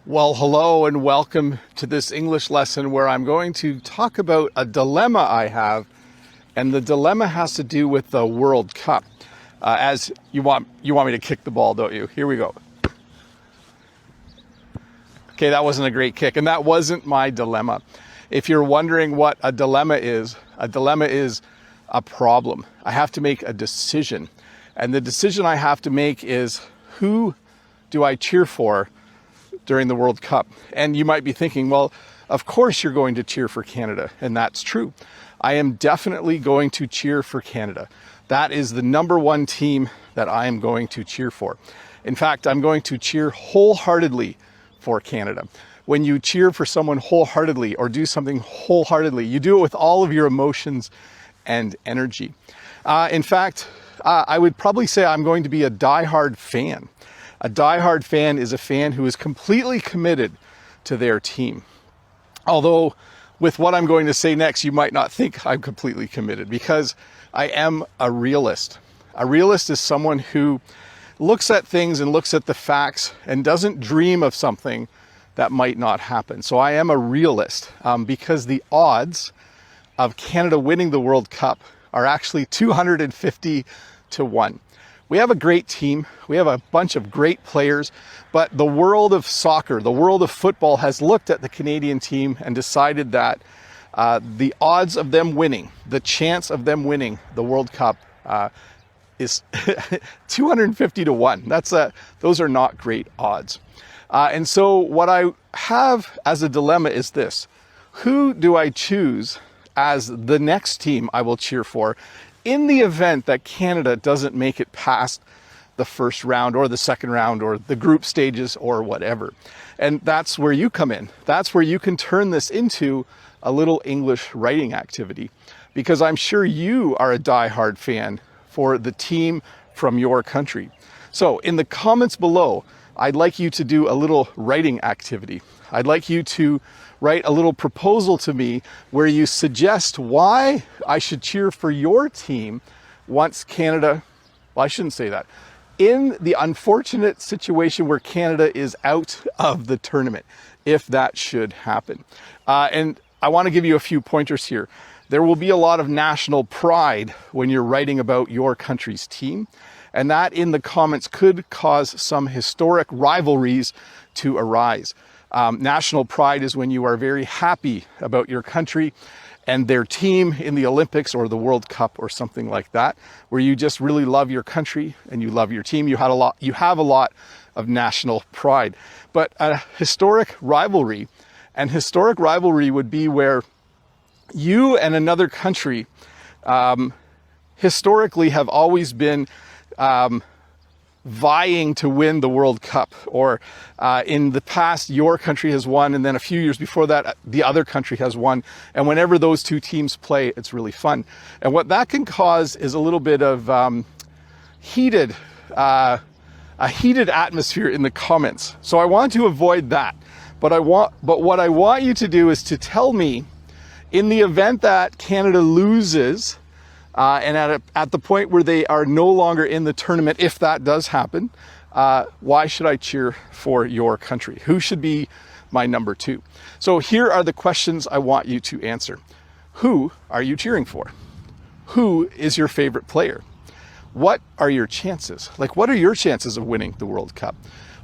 Well, hello and welcome to this English lesson where I'm going to talk about a dilemma I have, and the dilemma has to do with the World Cup. As you want me to kick the ball, don't you? Here we go. Okay, that wasn't a great kick, and that wasn't my dilemma. If you're wondering what a dilemma is a problem. I have to make a decision, and the decision I have to make is who do I cheer for during the World Cup. And you might be thinking, well, of course you're going to cheer for Canada. And that's true. I am definitely going to cheer for Canada. That is the number one team that I am going to cheer for. In fact, I'm going to cheer wholeheartedly for Canada. When you cheer for someone wholeheartedly or do something wholeheartedly, you do it with all of your emotions and energy. In fact, I would probably say I'm going to be a diehard fan. A diehard fan is a fan who is completely committed to their team. Although, with what I'm going to say next, you might not think I'm completely committed because I am a realist. A realist is someone who looks at things and looks at the facts and doesn't dream of something that might not happen. So I am a realist because the odds of Canada winning the World Cup are actually 250 to 1. We have a great team. We have a bunch of great players, but the world of soccer, the world of football has looked at the Canadian team and decided that the odds of them winning, the chance of them winning the World Cup is 250 to 1. Those are not great odds. And so what I have as a dilemma is this: who do I choose as the next team I will cheer for in the event that Canada doesn't make it past the first round or the second round or the group stages or whatever? And that's where you come in. That's where you can turn this into a little English writing activity, because I'm sure you are a diehard fan for the team from your country. So in the comments below, I'd like you to do a little writing activity. I'd like you to write a little proposal to me where you suggest why I should cheer for your team once Canada, well, I shouldn't say that, in the unfortunate situation where Canada is out of the tournament, if that should happen. And I want to give you a few pointers here. There will be a lot of national pride when you're writing about your country's team, and that in the comments could cause some historic rivalries to arise. National pride is when you are very happy about your country and their team in the Olympics or the World Cup or something like that, where you just really love your country and you love your team. You have a lot of national pride. But a historic rivalry would be where you and another country historically have always been vying to win the World Cup, or in the past your country has won, and then a few years before that the other country has won, and whenever those two teams play, it's really fun. And what that can cause is a little bit of a heated atmosphere in the comments. So I want to avoid that, but what I want you to do is to tell me, in the event that Canada loses and at the point where they are no longer in the tournament, if that does happen, why should I cheer for your country? Who should be my number two? So here are the questions I want you to answer. Who are you cheering for? Who is your favorite player? What are your chances? What are your chances of winning the World Cup?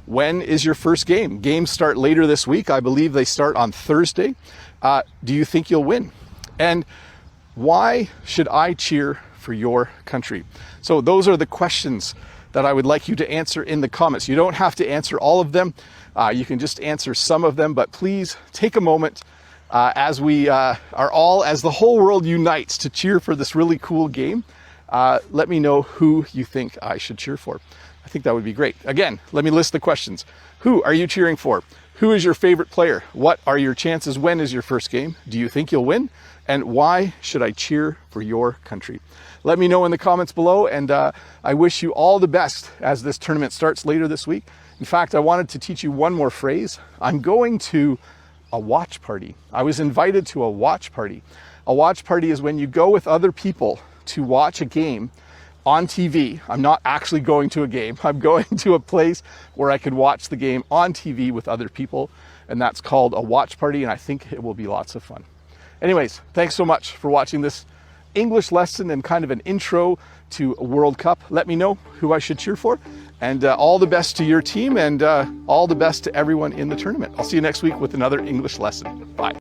When is your first game? Games start later this week. I believe they start on Thursday. Do you think you'll win? And why should I cheer for your country? So those are the questions that I would like you to answer in the comments. You don't have to answer all of them. You can just answer some of them, but please take a moment as the whole world unites to cheer for this really cool game. Let me know who you think I should cheer for. I think that would be great. Again, let me list the questions. Who are you cheering for? Who is your favorite player? What are your chances? When is your first game? Do you think you'll win? And why should I cheer for your country? Let me know in the comments below, and I wish you all the best as this tournament starts later this week. In fact, I wanted to teach you one more phrase. I'm going to a watch party. I was invited to a watch party. A watch party is when you go with other people to watch a game on TV. I'm not actually going to a game. I'm going to a place where I can watch the game on TV with other people, and that's called a watch party, and I think it will be lots of fun. Anyways, thanks so much for watching this English lesson and kind of an intro to a World Cup. Let me know who I should cheer for, and all the best to your team, and all the best to everyone in the tournament. I'll see you next week with another English lesson. Bye.